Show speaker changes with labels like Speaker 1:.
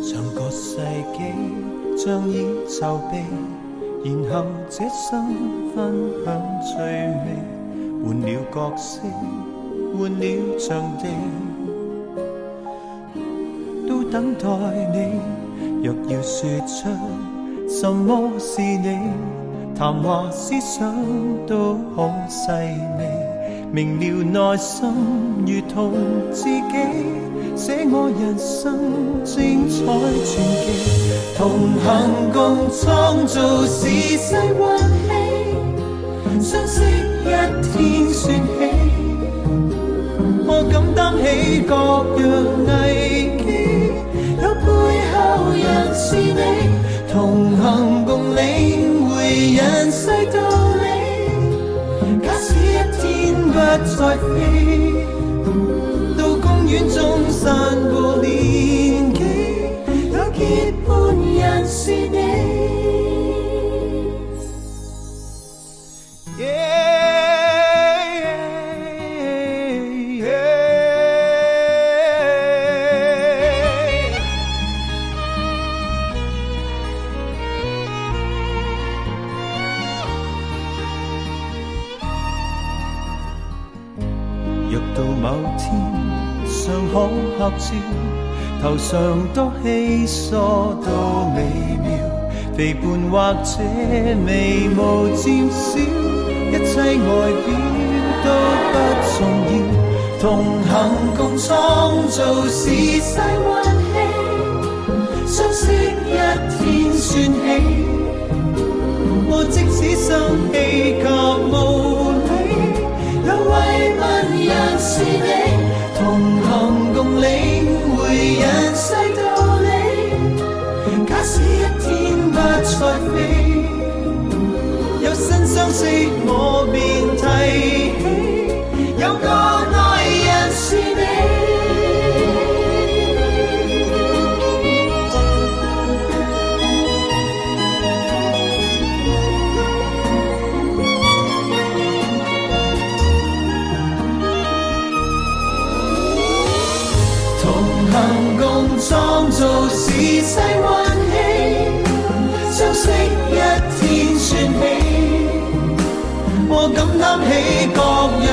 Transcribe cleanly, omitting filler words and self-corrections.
Speaker 1: 像個世紀將已籌備，然後這生分享趣味，換了角色，換了場地，都等待你。若要說出什麼是你，談話思想都好細微，明了內心如同自己，寫我人生精彩傳記。同行共創造時勢運氣，相識一天算起，我敢擔起各樣危機，有背後人是你，同行共領會人世道理。假使一天不再飛，到公園中散步年紀，有結伴人是你。若到某天尚可合照，頭上多稀疏都微妙，肥胖或者眉毛漸少，一切外表都不重要。同行共創造時勢運氣，相識一天算起，我即使生氣及無理，有慰問人是你，同行共領會人世道理。假使一天不再飛，有新相識我便提起，有個愛人是你。同共創造時勢運氣，相識一天算起，我敢擔起各樣